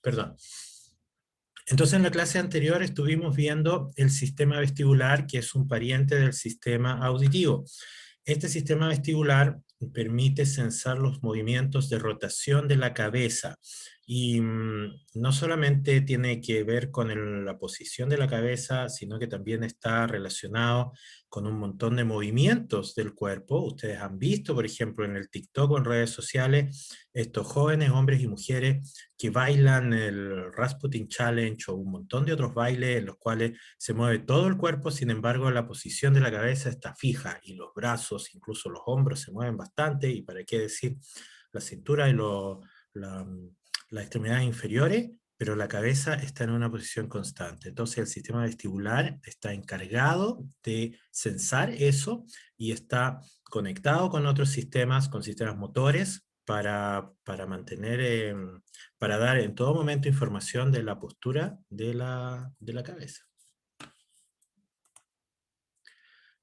Perdón. Entonces en la clase anterior estuvimos viendo el sistema vestibular, que es un pariente del sistema auditivo. Este sistema vestibular permite censar los movimientos de rotación de la cabeza y no solamente tiene que ver con la posición de la cabeza, sino que también está relacionado con un montón de movimientos del cuerpo. Ustedes han visto, por ejemplo, en el TikTok o en redes sociales, estos jóvenes, hombres y mujeres, que bailan el Rasputin Challenge o un montón de otros bailes en los cuales se mueve todo el cuerpo, sin embargo la posición de la cabeza está fija y los brazos, incluso los hombros se mueven bastante, y para qué decir la cintura y la, las extremidades inferiores, pero la cabeza está en una posición constante. Entonces el sistema vestibular está encargado de censar eso y está conectado con otros sistemas, con sistemas motores, para mantener, para dar en todo momento información de la postura de la cabeza.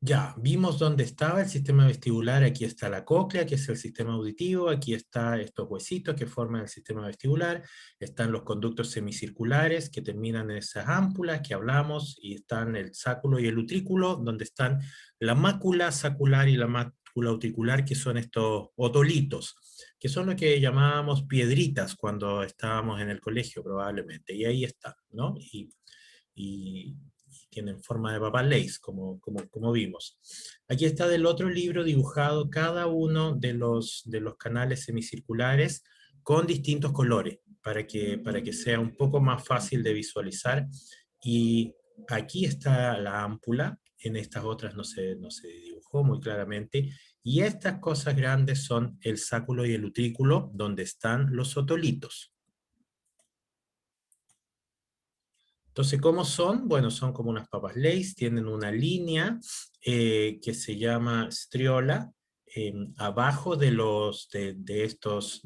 Ya, vimos dónde estaba el sistema vestibular. Aquí está la cóclea, que es el sistema auditivo. Aquí están estos huesitos que forman el sistema vestibular. Están los conductos semicirculares que terminan en esas ámpulas que hablamos, y están el sáculo y el utrículo, donde están la mácula sacular y la mácula utricular, que son estos otolitos, que son lo que llamábamos piedritas cuando estábamos en el colegio probablemente. Y ahí está, ¿no? Y tienen forma de papas Lay's, como vimos. Aquí está del otro libro dibujado cada uno de los canales semicirculares con distintos colores, para que sea un poco más fácil de visualizar. Y aquí está la ámpula, en estas otras no se dibujó muy claramente, y estas cosas grandes son el sáculo y el utrículo, donde están los otolitos. Entonces, ¿cómo son? Bueno, son como unas papas Lay's, tienen una línea que se llama striola. Abajo de estos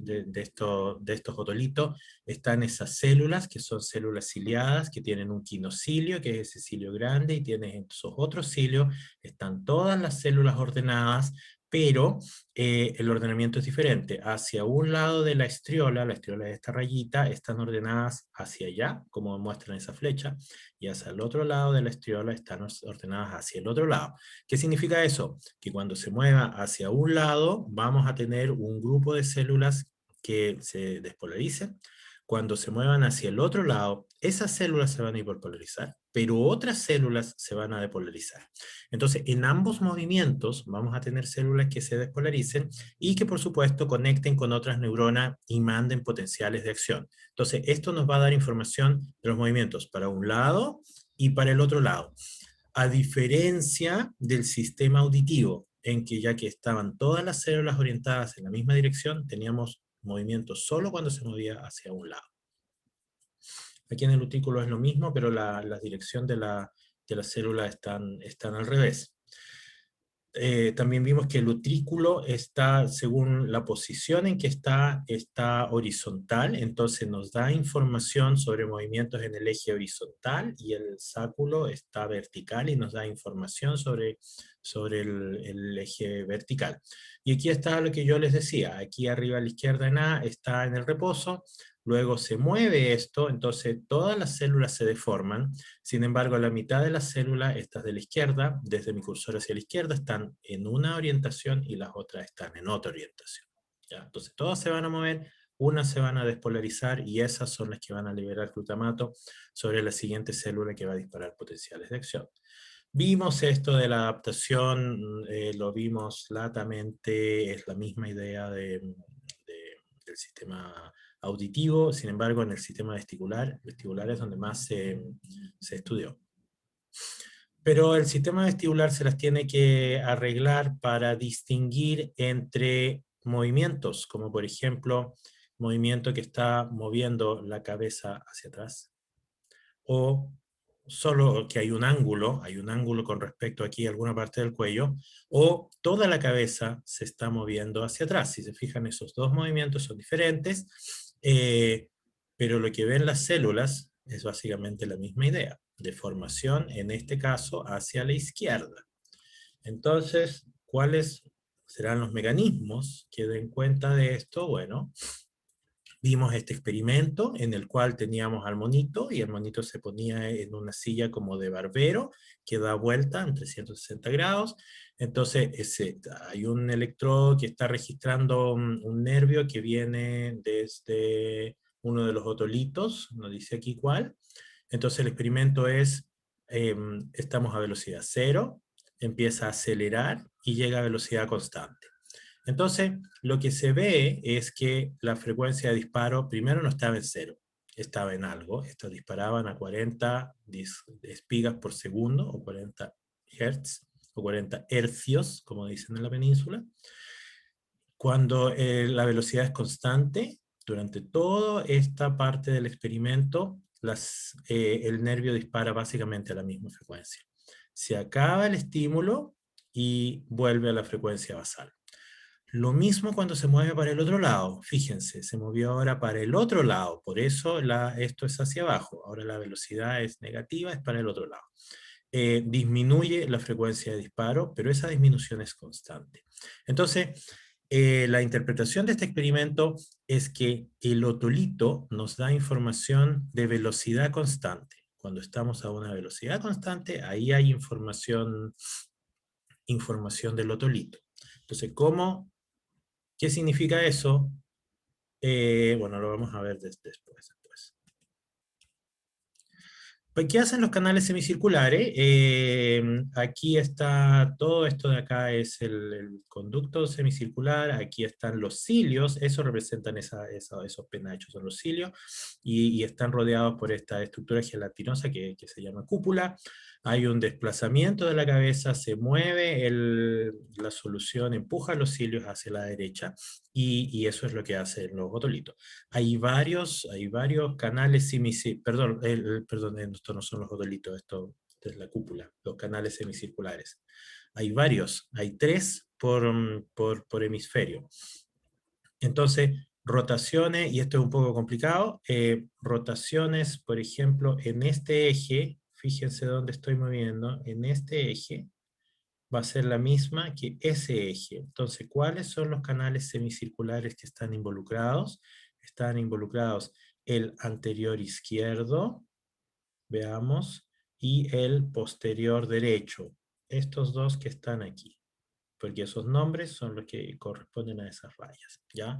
otolitos están esas células, que son células ciliadas, que tienen un quinocilio, que es ese cilio grande, y tienen esos otros cilios. Están todas las células ordenadas, pero el ordenamiento es diferente. Hacia un lado de la estriola de esta rayita, están ordenadas hacia allá, como muestran esa flecha, y hacia el otro lado de la estriola están ordenadas hacia el otro lado. ¿Qué significa eso? Que cuando se mueva hacia un lado, vamos a tener un grupo de células que se despolaricen. Cuando se muevan hacia el otro lado, esas células se van a hiperpolarizar, pero otras células se van a depolarizar. Entonces, en ambos movimientos vamos a tener células que se despolaricen y que, por supuesto, conecten con otras neuronas y manden potenciales de acción. Entonces, esto nos va a dar información de los movimientos para un lado y para el otro lado. A diferencia del sistema auditivo, en que ya que estaban todas las células orientadas en la misma dirección, teníamos movimientos solo cuando se movía hacia un lado. Aquí en el utrículo es lo mismo, pero la dirección de la célula están al revés. También vimos que el utrículo está, según la posición en que está horizontal, entonces nos da información sobre movimientos en el eje horizontal, y el sáculo está vertical y nos da información sobre el eje vertical. Y aquí está lo que yo les decía, aquí arriba a la izquierda en A está en el reposo, luego se mueve esto, entonces todas las células se deforman. Sin embargo, la mitad de las células, estas de la izquierda, desde mi cursor hacia la izquierda, están en una orientación y las otras están en otra orientación. ¿Ya? Entonces todas se van a mover, unas se van a despolarizar, y esas son las que van a liberar glutamato sobre la siguiente célula que va a disparar potenciales de acción. Vimos esto de la adaptación, lo vimos latamente, es la misma idea del sistema auditivo. Sin embargo, en el sistema vestibular es donde más se estudió. Pero el sistema vestibular se las tiene que arreglar para distinguir entre movimientos, como por ejemplo, movimiento que está moviendo la cabeza hacia atrás, o solo que hay un ángulo con respecto aquí a alguna parte del cuello, o toda la cabeza se está moviendo hacia atrás. Si se fijan, esos dos movimientos son diferentes, pero lo que ven las células es básicamente la misma idea, deformación, en este caso, hacia la izquierda. Entonces, ¿cuáles serán los mecanismos que den cuenta de esto? Bueno, Vimos este experimento en el cual teníamos al monito, y el monito se ponía en una silla como de barbero, que da vuelta en 360 grados. Entonces hay un electrodo que está registrando un nervio que viene desde uno de los otolitos, no dice aquí cuál. Entonces el experimento es, estamos a velocidad cero, empieza a acelerar y llega a velocidad constante. Entonces, lo que se ve es que la frecuencia de disparo primero no estaba en cero, estaba en algo. Estos disparaban a 40 espigas por segundo, o 40 hertz, o 40 hercios, como dicen en la península. Cuando la velocidad es constante, durante toda esta parte del experimento, el nervio dispara básicamente a la misma frecuencia. Se acaba el estímulo y vuelve a la frecuencia basal. Lo mismo cuando se mueve para el otro lado. Fíjense, se movió ahora para el otro lado. Por eso esto es hacia abajo. Ahora la velocidad es negativa, es para el otro lado. Disminuye la frecuencia de disparo, pero esa disminución es constante. Entonces, la interpretación de este experimento es que el otolito nos da información de velocidad constante. Cuando estamos a una velocidad constante, ahí hay información del otolito. Entonces, ¿qué significa eso? Bueno, lo vamos a ver después. ¿Qué hacen los canales semicirculares? Aquí está, todo esto de acá es el conducto semicircular, aquí están los cilios, eso representan esos penachos, son los cilios, y están rodeados por esta estructura gelatinosa que se llama cúpula. Hay un desplazamiento de la cabeza, se mueve la solución, empuja los cilios hacia la derecha, y eso es lo que hacen los otolitos. Hay varios canales semicirculares, perdón, estos no son los otolitos, esto es la cúpula, los canales semicirculares. Hay varios, hay 3 por hemisferio. Entonces, rotaciones, y esto es un poco complicado, rotaciones, por ejemplo, en este eje, fíjense dónde estoy moviendo, en este eje, va a ser la misma que ese eje. Entonces, ¿cuáles son los canales semicirculares que están involucrados? Están involucrados el anterior izquierdo, veamos, y el posterior derecho. Estos dos que están aquí, porque esos nombres son los que corresponden a esas rayas, ¿ya?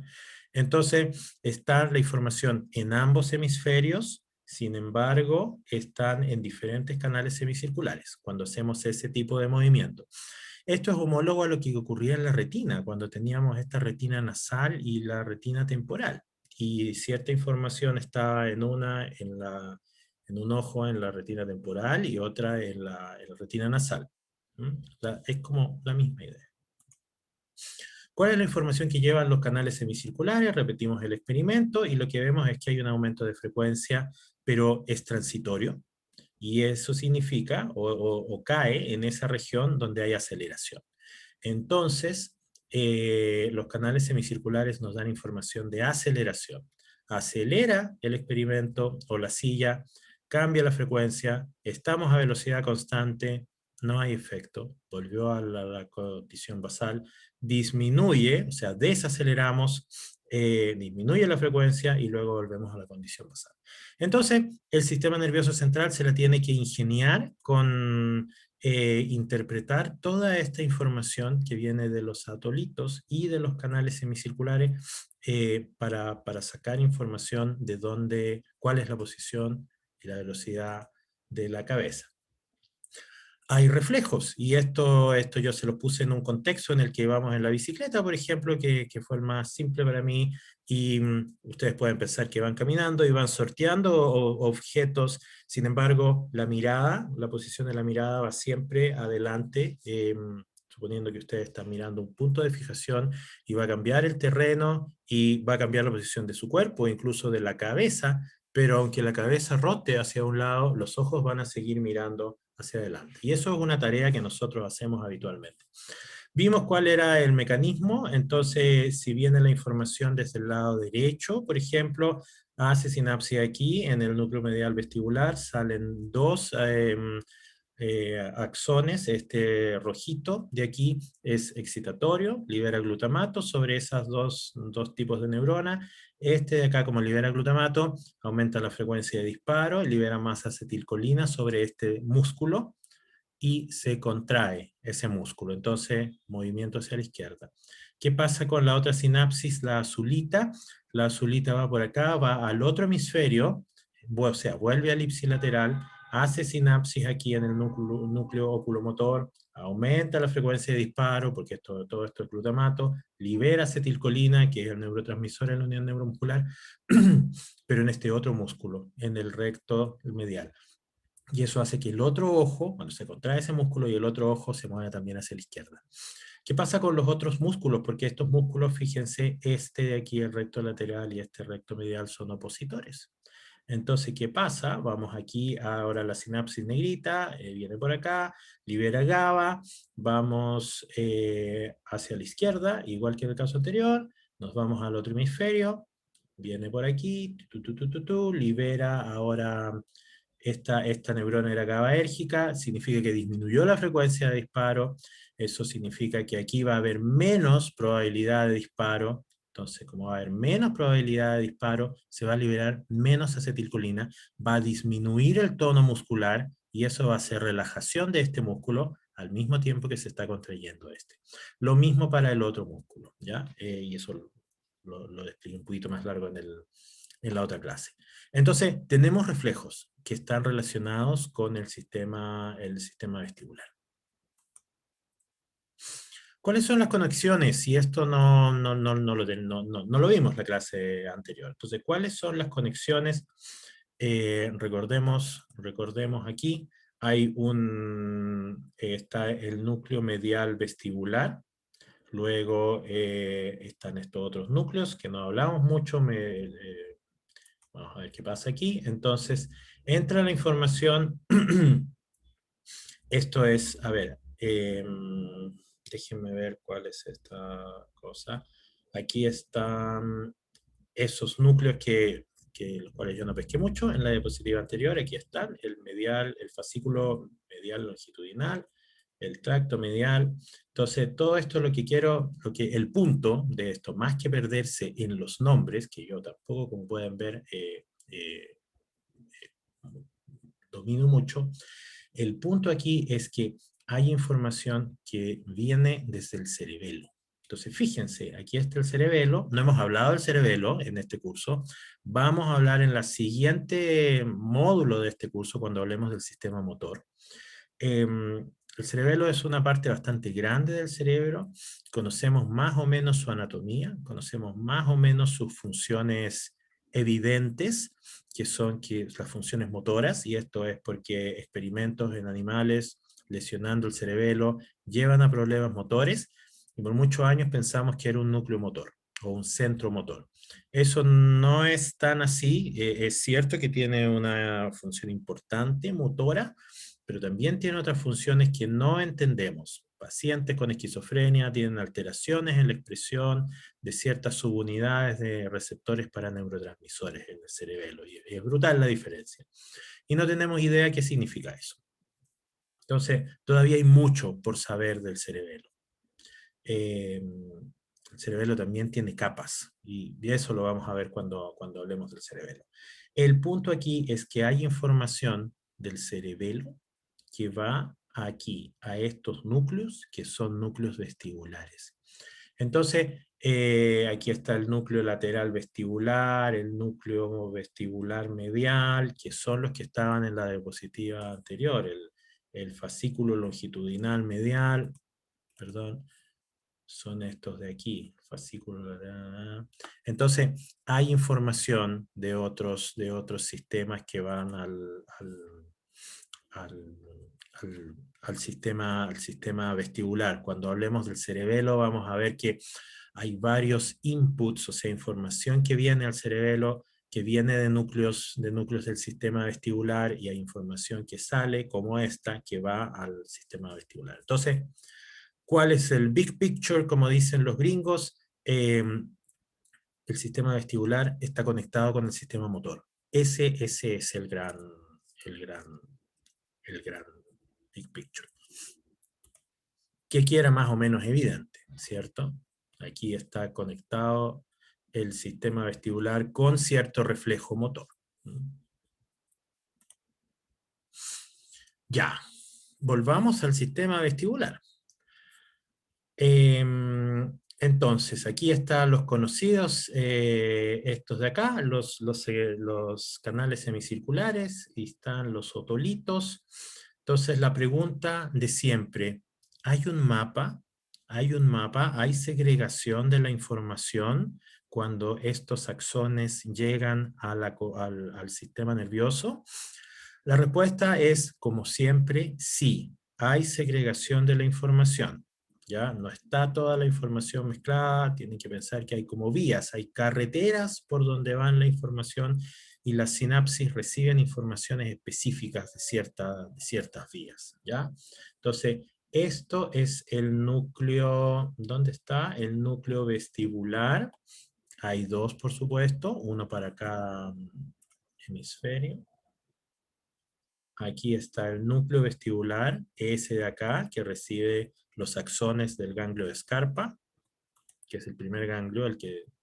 Entonces, está la información en ambos hemisferios, sin embargo, están en diferentes canales semicirculares cuando hacemos ese tipo de movimiento. Esto es homólogo a lo que ocurría en la retina, cuando teníamos esta retina nasal y la retina temporal. Y cierta información estaba en un ojo en la retina temporal y otra en la retina nasal. Es como la misma idea. ¿Cuál es la información que llevan los canales semicirculares? Repetimos el experimento y lo que vemos es que hay un aumento de frecuencia, pero es transitorio. Y eso significa, o cae en esa región donde hay aceleración. Entonces, los canales semicirculares nos dan información de aceleración. Acelera el experimento o la silla, cambia la frecuencia, estamos a velocidad constante, no hay efecto, volvió a la condición basal, disminuye, o sea, desaceleramos, disminuye la frecuencia y luego volvemos a la condición basal. Entonces, el sistema nervioso central se la tiene que ingeniar con interpretar toda esta información que viene de los atolitos y de los canales semicirculares para sacar información de cuál es la posición y la velocidad de la cabeza. Hay reflejos, y esto yo se lo puse en un contexto en el que vamos en la bicicleta, por ejemplo, que fue el más simple para mí, y ustedes pueden pensar que van caminando y van sorteando objetos, sin embargo, la posición de la mirada va siempre adelante, suponiendo que ustedes están mirando un punto de fijación, y va a cambiar el terreno, y va a cambiar la posición de su cuerpo, incluso de la cabeza, pero aunque la cabeza rote hacia un lado, los ojos van a seguir mirando hacia adelante. Y eso es una tarea que nosotros hacemos habitualmente. Vimos cuál era el mecanismo, entonces si viene la información desde el lado derecho, por ejemplo, hace sinapsis aquí en el núcleo medial vestibular, salen dos axones. Este rojito de aquí es excitatorio, libera glutamato sobre esas dos tipos de neurona. Este de acá, como libera glutamato, aumenta la frecuencia de disparo, libera más acetilcolina sobre este músculo, y se contrae ese músculo. Entonces, movimiento hacia la izquierda. ¿Qué pasa con la otra sinapsis, la azulita? La azulita va por acá, va al otro hemisferio, o sea, vuelve al ipsilateral, hace sinapsis aquí en el núcleo oculomotor, aumenta la frecuencia de disparo, porque todo esto es glutamato, libera acetilcolina, que es el neurotransmisor en la unión neuromuscular, pero en este otro músculo, en el recto medial. Y eso hace que el otro ojo, cuando se contrae ese músculo, y el otro ojo se mueva también hacia la izquierda. ¿Qué pasa con los otros músculos? Porque estos músculos, fíjense, este de aquí, el recto lateral, y este recto medial son opositores. Entonces, ¿qué pasa? Vamos aquí, ahora la sinapsis negrita, viene por acá, libera GABA, vamos hacia la izquierda, igual que en el caso anterior, nos vamos al otro hemisferio, viene por aquí, libera ahora esta neurona era GABAérgica, significa que disminuyó la frecuencia de disparo, eso significa que aquí va a haber menos probabilidad de disparo. Entonces, como va a haber menos probabilidad de disparo, se va a liberar menos acetilcolina, va a disminuir el tono muscular, y eso va a hacer relajación de este músculo al mismo tiempo que se está contrayendo este. Lo mismo para el otro músculo, ¿ya? Y eso lo explico un poquito más largo en la otra clase. Entonces, tenemos reflejos que están relacionados con el sistema vestibular. ¿Cuáles son las conexiones? Si esto no lo vimos en la clase anterior. Entonces, ¿cuáles son las conexiones? Recordemos aquí, está el núcleo medial vestibular, luego están estos otros núcleos que no hablamos mucho, vamos a ver qué pasa aquí. Entonces, entra la información. Esto es, a ver, déjenme ver cuál es esta cosa. Aquí están esos núcleos los cuales yo no pesqué mucho en la diapositiva anterior. Aquí están, el medial, el fascículo medial longitudinal, el tracto medial. Entonces, todo esto lo que quiero, el punto de esto, más que perderse en los nombres, que yo tampoco, como pueden ver, domino mucho, el punto aquí es que hay información que viene desde el cerebelo. Entonces, fíjense, aquí está el cerebelo. No hemos hablado del cerebelo en este curso. Vamos a hablar en la siguiente módulo de este curso, cuando hablemos del sistema motor. El cerebelo es una parte bastante grande del cerebro. Conocemos más o menos su anatomía, conocemos más o menos sus funciones evidentes, que son las funciones motoras, y esto es porque experimentos en animales lesionando el cerebelo llevan a problemas motores, y por muchos años pensamos que era un núcleo motor o un centro motor. Eso no es tan así. Es cierto que tiene una función importante motora, pero también tiene otras funciones que no entendemos. Pacientes con esquizofrenia tienen alteraciones en la expresión de ciertas subunidades de receptores para neurotransmisores en el cerebelo, y es brutal la diferencia. Y no tenemos idea qué significa eso. Entonces, todavía hay mucho por saber del cerebelo. El cerebelo también tiene capas, y eso lo vamos a ver cuando hablemos del cerebelo. El punto aquí es que hay información del cerebelo que va aquí, a estos núcleos, que son núcleos vestibulares. Entonces, aquí está el núcleo lateral vestibular, el núcleo vestibular medial, que son los que estaban en la diapositiva anterior, el fascículo longitudinal medial, perdón, son estos de aquí, fascículo. Entonces, hay información de otros sistemas que van al sistema vestibular. Cuando hablemos del cerebelo, vamos a ver que hay varios inputs, o sea, información que viene al cerebelo, que viene de núcleos del sistema vestibular, y hay información que sale, como esta, que va al sistema vestibular. Entonces, ¿cuál es el big picture, como dicen los gringos? El sistema vestibular está conectado con el sistema motor. Ese es el gran big picture. Que aquí era más o menos evidente, ¿cierto? Aquí está conectado el sistema vestibular con cierto reflejo motor. Ya, volvamos al sistema vestibular. Entonces, aquí están los conocidos, estos de acá, los canales semicirculares, y están los otolitos. Entonces, la pregunta de siempre, ¿hay un mapa? ¿Hay segregación de la información cuando estos axones llegan a al sistema nervioso? La respuesta es, como siempre, sí, hay segregación de la información. ¿Ya? No está toda la información mezclada, tienen que pensar que hay como vías, hay carreteras por donde van la información y las sinapsis reciben informaciones específicas de ciertas vías. ¿Ya? Entonces, esto es el núcleo, ¿dónde está? El núcleo vestibular. Hay dos, por supuesto, uno para cada hemisferio. Aquí está el núcleo vestibular, ese de acá, que recibe los axones del ganglio de Scarpa, que es el primer ganglio,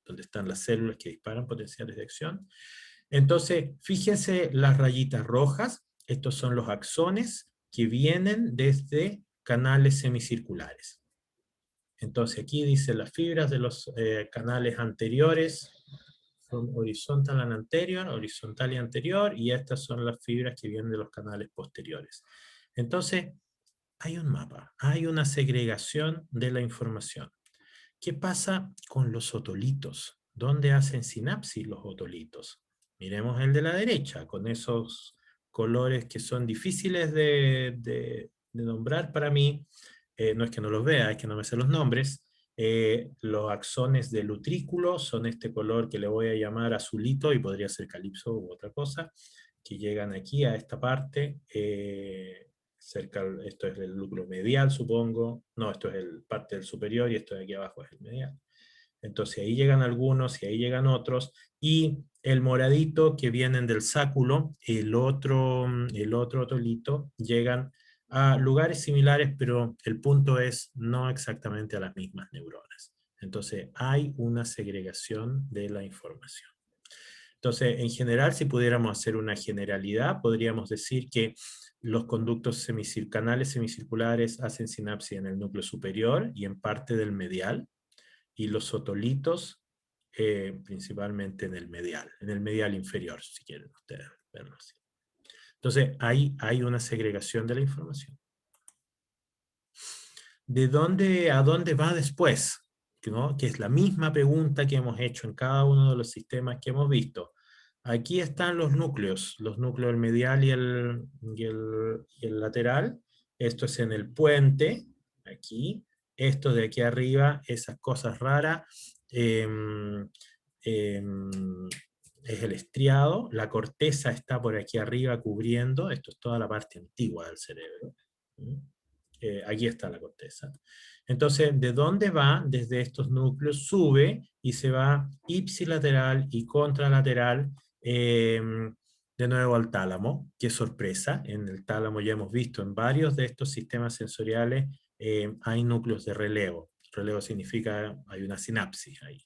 donde están las células que disparan potenciales de acción. Entonces, fíjense las rayitas rojas, estos son los axones que vienen desde canales semicirculares. Entonces aquí dice las fibras de los canales anteriores, son horizontal y anterior, y estas son las fibras que vienen de los canales posteriores. Entonces, hay un mapa, hay una segregación de la información. ¿Qué pasa con los otolitos? ¿Dónde hacen sinapsis los otolitos? Miremos el de la derecha, con esos colores que son difíciles de nombrar para mí. No es que no los vea, es que no me sé los nombres. Los axones del utrículo son este color que le voy a llamar azulito, y podría ser calipso u otra cosa, que llegan aquí a esta parte, esto es el núcleo medial, supongo. No, esto es el parte del superior y esto de aquí abajo es el medial. Entonces ahí llegan algunos y ahí llegan otros, y el moradito que vienen del sáculo, el otro otolito, llegan a lugares similares, pero el punto es no exactamente a las mismas neuronas. Entonces hay una segregación de la información. Entonces, en general, si pudiéramos hacer una generalidad, podríamos decir que los conductos canales semicirculares hacen sinapsis en el núcleo superior y en parte del medial, y los otolitos principalmente en el medial inferior, si quieren ustedes verlo así. Entonces, ahí hay una segregación de la información. ¿De dónde a dónde va después? ¿No? Que es la misma pregunta que hemos hecho en cada uno de los sistemas que hemos visto. Aquí están los núcleos del medial y el lateral. Esto es en el puente, aquí. Esto de aquí arriba, esas cosas raras, es el estriado. La corteza está por aquí arriba cubriendo. Esto es toda la parte antigua del cerebro. Aquí está la corteza. Entonces, ¿de dónde va? Desde estos núcleos sube y se va ipsilateral y contralateral de nuevo al tálamo. Qué sorpresa, en el tálamo ya hemos visto en varios de estos sistemas sensoriales hay núcleos de relevo. Relevo significa hay una sinapsis ahí.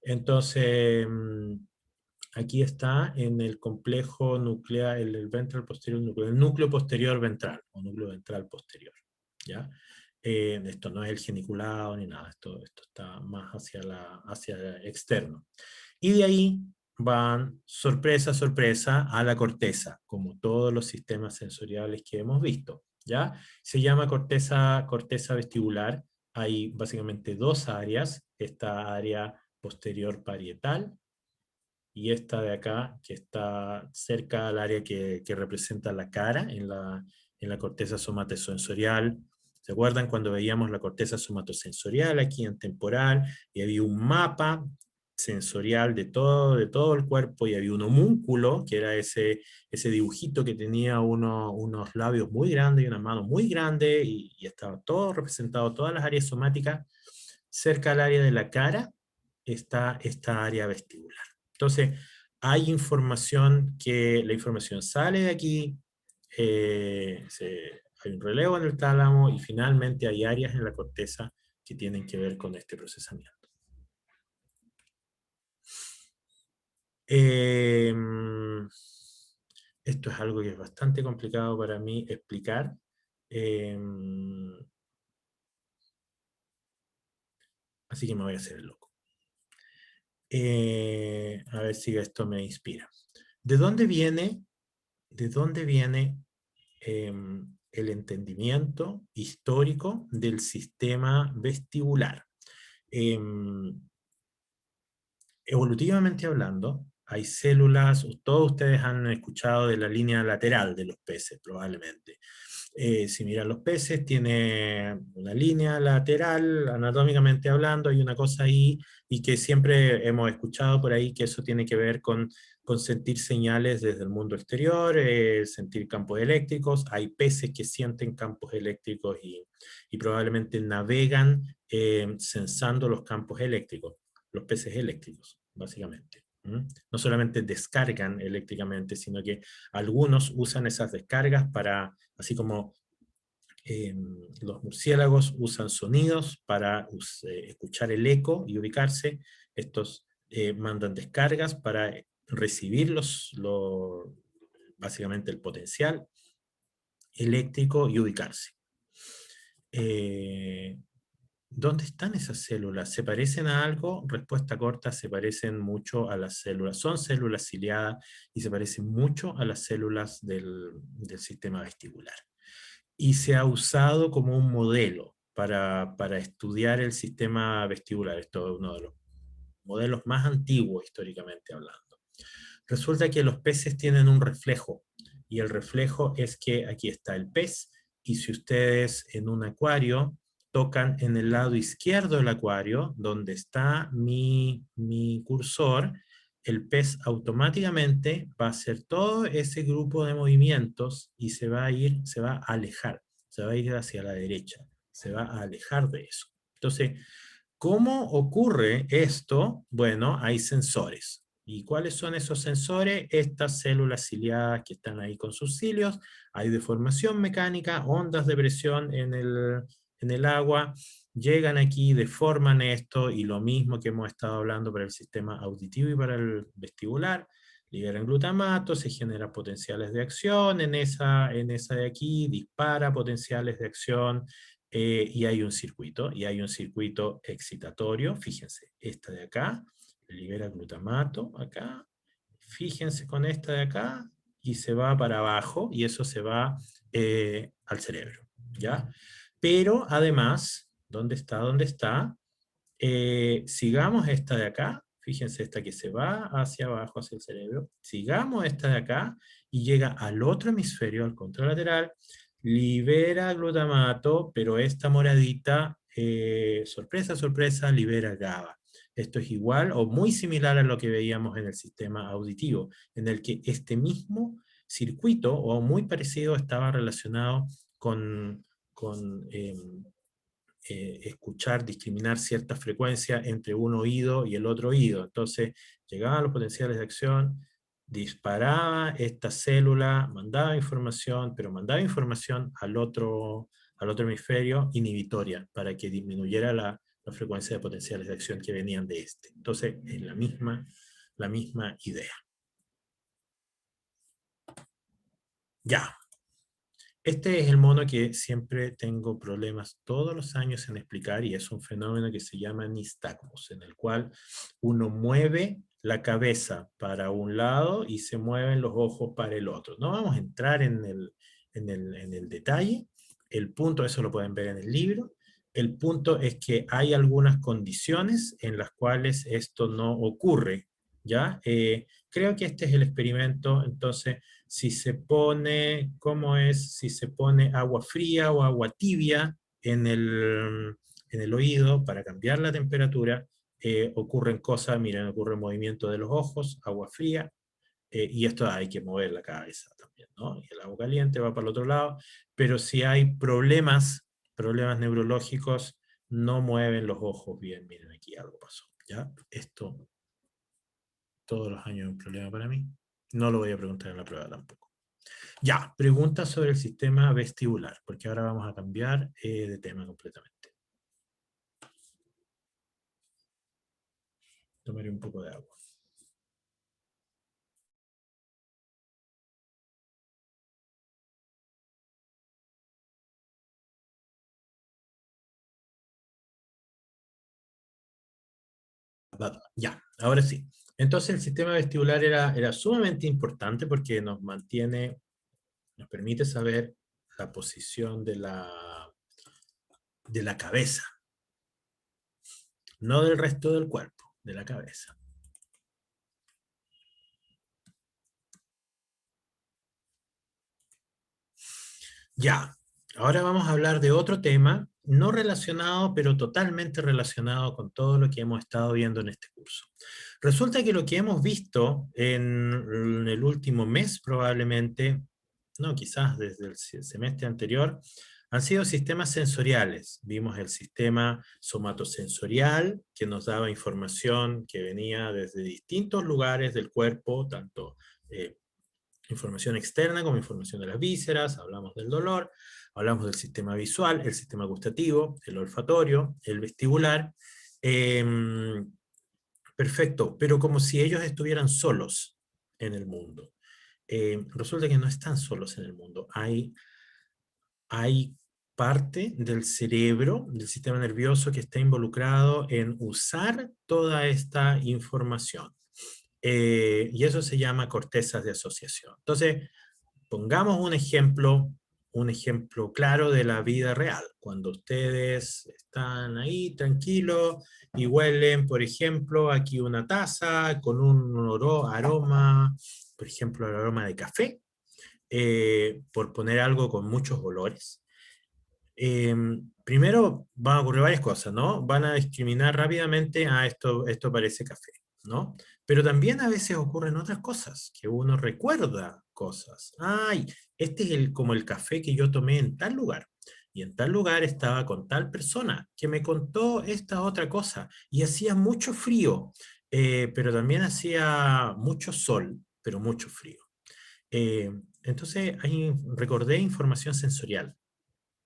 Entonces, aquí está en el complejo nuclear, el ventral posterior núcleo, el núcleo posterior ventral, o núcleo ventral posterior. ¿Ya? Esto no es el geniculado ni nada, esto está más hacia externo. Y de ahí van, sorpresa, sorpresa, a la corteza, como todos los sistemas sensoriales que hemos visto. ¿Ya? Se llama corteza vestibular. Hay básicamente dos áreas, esta área posterior parietal, y esta de acá, que está cerca al área que representa la cara, en la corteza somatosensorial. ¿Se acuerdan cuando veíamos la corteza somatosensorial aquí en temporal? Y había un mapa sensorial de todo el cuerpo, y había un homúnculo, que era ese dibujito que tenía unos labios muy grandes y una mano muy grande, y estaba todo representado, todas las áreas somáticas. Cerca al área de la cara está esta área vestibular. Entonces, hay información la información sale de aquí, hay un relevo en el tálamo y finalmente hay áreas en la corteza que tienen que ver con este procesamiento. Esto es algo que es bastante complicado para mí explicar. Así que me voy a hacer el loco. A ver si esto me inspira. ¿De dónde viene el entendimiento histórico del sistema vestibular? Evolutivamente hablando, hay células, todos ustedes han escuchado de la línea lateral de los peces, probablemente. Si miran los peces, tiene una línea lateral, anatómicamente hablando, hay una cosa ahí, y que siempre hemos escuchado por ahí que eso tiene que ver con sentir señales desde el mundo exterior, sentir campos eléctricos. Hay peces que sienten campos eléctricos y probablemente navegan sensando los campos eléctricos, los peces eléctricos, básicamente. No solamente descargan eléctricamente, sino que algunos usan esas descargas para, así como los murciélagos usan sonidos para escuchar el eco y ubicarse, estos mandan descargas para recibir básicamente el potencial eléctrico y ubicarse. ¿Dónde están esas células? ¿Se parecen a algo? Respuesta corta, se parecen mucho a las células. Son células ciliadas y se parecen mucho a las células del sistema vestibular. Y se ha usado como un modelo para estudiar el sistema vestibular. Esto es uno de los modelos más antiguos históricamente hablando. Resulta que los peces tienen un reflejo, y el reflejo es que aquí está el pez, y si ustedes en un acuario tocan en el lado izquierdo del acuario, donde está mi cursor, el pez automáticamente va a hacer todo ese grupo de movimientos y se va a alejar, se va a ir hacia la derecha, se va a alejar de eso. Entonces, ¿cómo ocurre esto? Bueno, hay sensores. ¿Y cuáles son esos sensores? Estas células ciliadas que están ahí con sus cilios. Hay deformación mecánica, ondas de presión en el agua, llegan aquí, deforman esto, y lo mismo que hemos estado hablando para el sistema auditivo y para el vestibular, liberan glutamato, se generan potenciales de acción en esa de aquí, dispara potenciales de acción, y hay un circuito excitatorio. Fíjense, esta de acá libera glutamato acá, fíjense con esta de acá, y se va para abajo, y eso se va al cerebro, ¿ya? Pero además, ¿dónde está? ¿Dónde está? Sigamos esta de acá, fíjense esta que se va hacia abajo, hacia el cerebro, sigamos esta de acá, y llega al otro hemisferio, al contralateral, libera glutamato, pero esta moradita, sorpresa, sorpresa, libera GABA. Esto es igual o muy similar a lo que veíamos en el sistema auditivo, en el que este mismo circuito, o muy parecido, estaba relacionado con escuchar, discriminar cierta frecuencia entre un oído y el otro oído. Entonces, llegaban los potenciales de acción, disparaba esta célula, mandaba información, pero mandaba información al otro hemisferio inhibitoria, para que disminuyera la frecuencia de potenciales de acción que venían de este. Entonces, es la misma idea. Ya. Este es el mono que siempre tengo problemas todos los años en explicar, y es un fenómeno que se llama nistagmus, en el cual uno mueve la cabeza para un lado y se mueven los ojos para el otro. No vamos a entrar en el detalle. El punto, eso lo pueden ver en el libro, el punto es que hay algunas condiciones en las cuales esto no ocurre, ¿ya? Creo que este es el experimento. Entonces, si se pone, ¿cómo es? Si se pone agua fría o agua tibia en el oído para cambiar la temperatura, ocurren cosas. Miren, ocurre movimiento de los ojos, agua fría, y esto hay que mover la cabeza también, ¿no? Y el agua caliente va para el otro lado, pero si hay problemas neurológicos, no mueven los ojos bien. Miren, aquí algo pasó, ¿ya? Esto todos los años es un problema para mí. No lo voy a preguntar en la prueba tampoco. Ya, pregunta sobre el sistema vestibular, porque ahora vamos a cambiar de tema completamente. Tomaré un poco de agua. Ya, ahora sí. Entonces el sistema vestibular era sumamente importante porque nos mantiene, nos permite saber la posición de la cabeza, no del resto del cuerpo, de la cabeza. Ya, ahora vamos a hablar de otro tema, no relacionado, pero totalmente relacionado con todo lo que hemos estado viendo en este curso. Resulta que lo que hemos visto en el último mes probablemente, no, quizás desde el semestre anterior, han sido sistemas sensoriales. Vimos el sistema somatosensorial, que nos daba información que venía desde distintos lugares del cuerpo, tanto información externa como información de las vísceras, hablamos del dolor, hablamos del sistema visual, el sistema gustativo, el olfatorio, el vestibular. Perfecto, pero como si ellos estuvieran solos en el mundo. Resulta que no están solos en el mundo. Hay parte del cerebro, del sistema nervioso, que está involucrado en usar toda esta información. Y eso se llama cortezas de asociación. Entonces, pongamos un ejemplo claro de la vida real. Cuando ustedes están ahí tranquilos y huelen, por ejemplo, aquí una taza con un aroma, por ejemplo, el aroma de café, por poner algo con muchos olores. eh, Primero van a ocurrir varias cosas, ¿no? Van a discriminar rápidamente, esto parece café, ¿no? Pero también a veces ocurren otras cosas, que uno recuerda cosas. Ay, este es como el café que yo tomé en tal lugar. Y en tal lugar estaba con tal persona que me contó esta otra cosa. Y hacía mucho frío, pero también hacía mucho sol, pero mucho frío. Eh, entonces ahí recordé información sensorial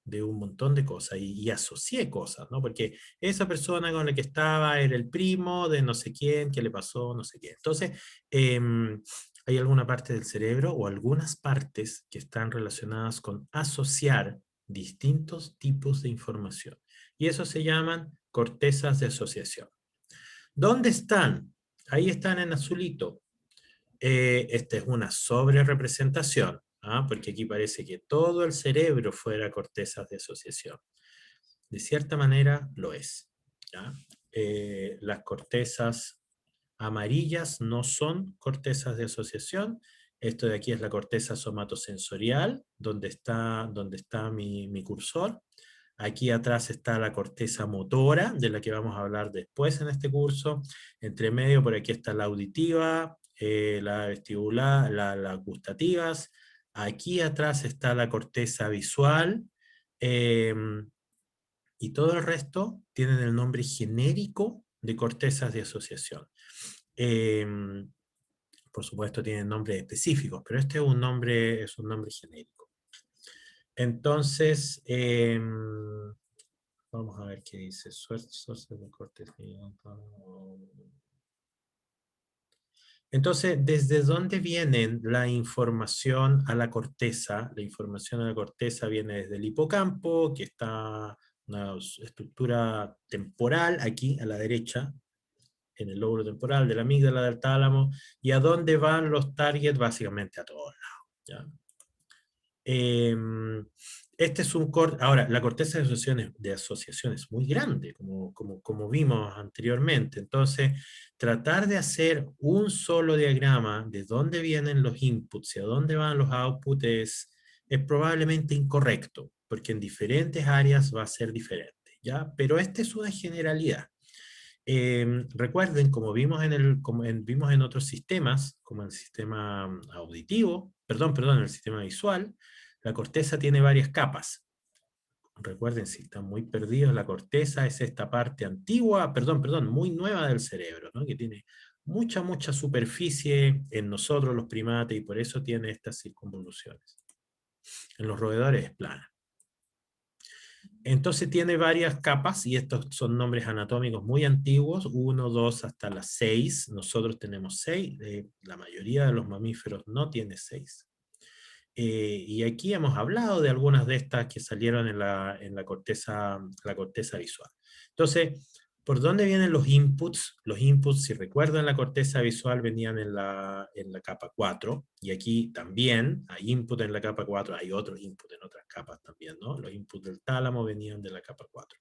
de un montón de cosas y asocié cosas, ¿no? Porque esa persona con la que estaba era el primo de no sé quién, que le pasó no sé qué. Entonces, hay alguna parte del cerebro o algunas partes que están relacionadas con asociar distintos tipos de información. Y eso se llaman cortezas de asociación. ¿Dónde están? Ahí están en azulito. Esta es una sobrerepresentación, ¿ah? Porque aquí parece que todo el cerebro fuera cortezas de asociación. De cierta manera lo es, ¿ya? Las cortezas amarillas no son cortezas de asociación. Esto de aquí es la corteza somatosensorial, donde está mi cursor. Aquí atrás está la corteza motora, de la que vamos a hablar después en este curso. Entre medio, por aquí está la auditiva, la vestibular, las gustativas. Aquí atrás está la corteza visual. Eh, y todo el resto tienen el nombre genérico de cortezas de asociación. Eh, por supuesto tienen nombres específicos, pero este es un nombre genérico. Entonces, vamos a ver qué dice. Source de corteza. Entonces, ¿desde dónde viene la información a la corteza? La información a la corteza viene desde el hipocampo, que está una estructura temporal aquí a la derecha, en el lóbulo temporal de la amígdala del tálamo. ¿Y a dónde van los targets? Básicamente a todos lados, ¿ya? Este es un corte. Ahora, la corteza de asociación es muy grande, como vimos anteriormente. Entonces, tratar de hacer un solo diagrama de dónde vienen los inputs y a dónde van los outputs es probablemente incorrecto, porque en diferentes áreas va a ser diferente, ¿ya? Pero esta es una generalidad. Recuerden, vimos en otros sistemas, como el sistema auditivo, perdón, el sistema visual, la corteza tiene varias capas. Recuerden, si están muy perdidos, la corteza es esta parte antigua, muy nueva del cerebro, ¿no? Que tiene mucha superficie en nosotros los primates, y por eso tiene estas circunvoluciones. En los roedores es plana. Entonces tiene varias capas, y estos son nombres anatómicos muy antiguos, 1, 2, hasta las 6. Nosotros tenemos 6, la mayoría de los mamíferos no tiene 6. Y aquí hemos hablado de algunas de estas que salieron en la corteza visual. Entonces, ¿por dónde vienen los inputs? Los inputs, si recuerdan, la corteza visual venían en la capa 4, y aquí también hay input en la capa 4, hay otros inputs en otras capas también, ¿no? Los inputs del tálamo venían de la capa 4.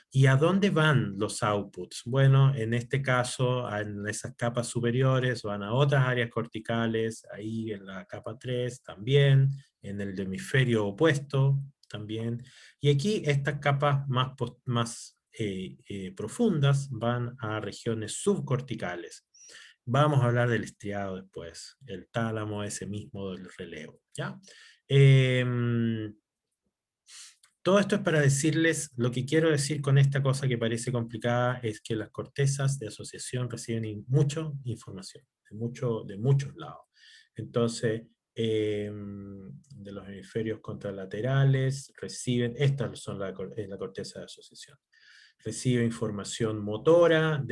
¿Y a dónde van los outputs? Bueno, en este caso, en esas capas superiores van a otras áreas corticales, ahí en la capa 3 también, en el hemisferio opuesto también. Y aquí estas capas más profundas van a regiones subcorticales. Vamos a hablar del estriado después, el tálamo ese mismo del relevo, ¿ya? Todo esto es para decirles, lo que quiero decir con esta cosa que parece complicada es que las cortezas de asociación reciben mucha información, de muchos lados. Entonces, de los hemisferios contralaterales reciben, estas son la corteza de asociación. Recibe información motora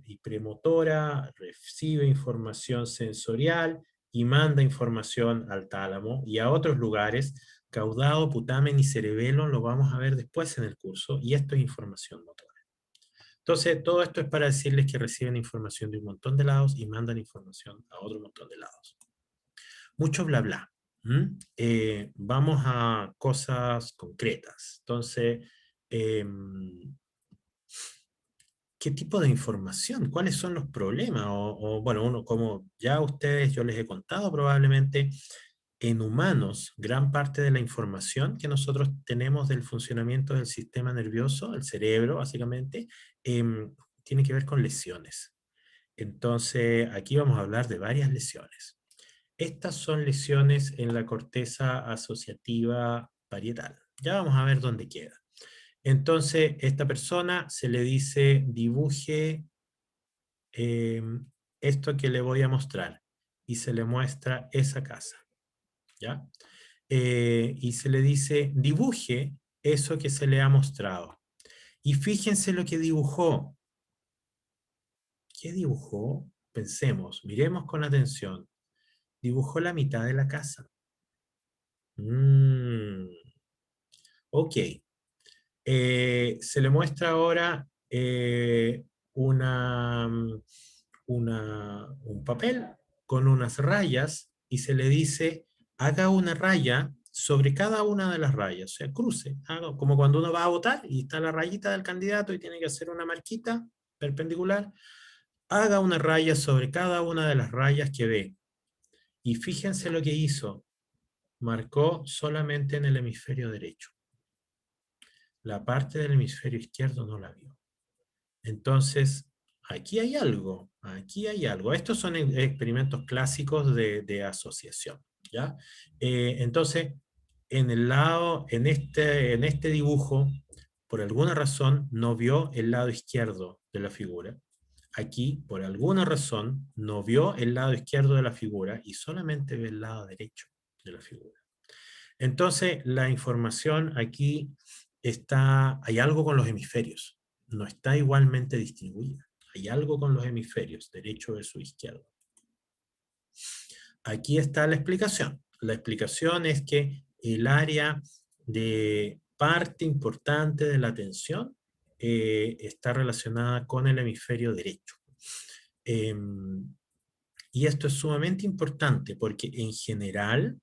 y premotora, recibe información sensorial y manda información al tálamo y a otros lugares. Caudado, putamen y cerebelo lo vamos a ver después en el curso, y esto es información motora. Entonces, todo esto es para decirles que reciben información de un montón de lados y mandan información a otro montón de lados. Mucho bla bla. Vamos a cosas concretas. Entonces, ¿qué tipo de información? ¿Cuáles son los problemas? Bueno, como ya ustedes, yo les he contado probablemente, en humanos, gran parte de la información que nosotros tenemos del funcionamiento del sistema nervioso, el cerebro básicamente, tiene que ver con lesiones. Entonces, aquí vamos a hablar de varias lesiones. Estas son lesiones en la corteza asociativa parietal. Ya vamos a ver dónde queda. Entonces, esta persona se le dice dibuje esto que le voy a mostrar, y se le muestra esa casa. ¿Ya? Y se le dice, dibuje eso que se le ha mostrado. Y fíjense lo que dibujó. ¿Qué dibujó? Pensemos, miremos con atención. Dibujó la mitad de la casa. Ok. Se le muestra ahora un papel con unas rayas, y se le dice, haga una raya sobre cada una de las rayas, o sea, cruce, como cuando uno va a votar y está la rayita del candidato y tiene que hacer una marquita perpendicular, haga una raya sobre cada una de las rayas que ve. Y fíjense lo que hizo, marcó solamente en el hemisferio derecho. La parte del hemisferio izquierdo no la vio. Entonces, aquí hay algo, aquí hay algo. Estos son experimentos clásicos de asociación, ¿ya? Entonces, en este dibujo, por alguna razón, no vio el lado izquierdo de la figura. Aquí, por alguna razón, no vio el lado izquierdo de la figura y solamente ve el lado derecho de la figura. Entonces, la información aquí hay algo con los hemisferios, no está igualmente distribuida. Hay algo con los hemisferios, derecho versus izquierdo. Aquí está la explicación. La explicación es que el área de parte importante de la atención está relacionada con el hemisferio derecho. Y esto es sumamente importante porque en general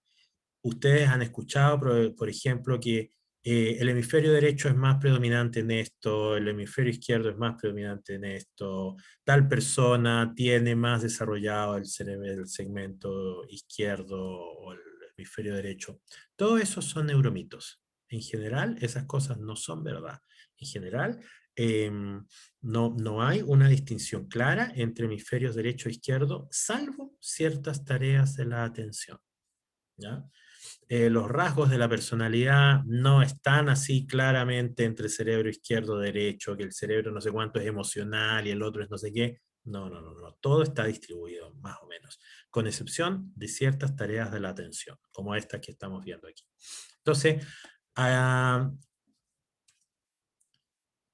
ustedes han escuchado, por ejemplo, que el hemisferio derecho es más predominante en esto, el hemisferio izquierdo es más predominante en esto, tal persona tiene más desarrollado el cerebro, el segmento izquierdo o el hemisferio derecho. Todo eso son neuromitos. En general, esas cosas no son verdad. En general, no hay una distinción clara entre hemisferios derecho e izquierdo, salvo ciertas tareas de la atención. ¿Ya? Los rasgos de la personalidad no están así claramente entre cerebro izquierdo derecho, que el cerebro no sé cuánto es emocional y el otro es no sé qué. No. Todo está distribuido, más o menos. Con excepción de ciertas tareas de la atención, como estas que estamos viendo aquí. Entonces,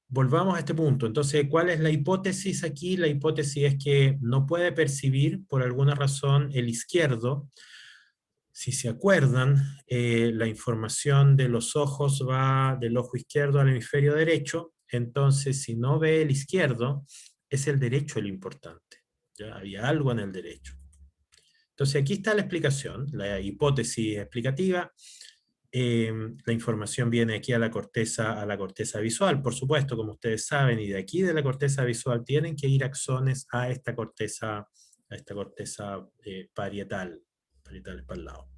volvamos a este punto. Entonces, ¿cuál es la hipótesis aquí? La hipótesis es que no puede percibir, por alguna razón, el izquierdo. Si se acuerdan, la información de los ojos va del ojo izquierdo al hemisferio derecho. Entonces, si no ve el izquierdo, es el derecho el importante. ¿Ya? Había algo en el derecho. Entonces, aquí está la explicación, la hipótesis explicativa. La información viene aquí a la corteza visual, por supuesto, como ustedes saben, y de aquí de la corteza visual tienen que ir axones a esta corteza parietal para el lado.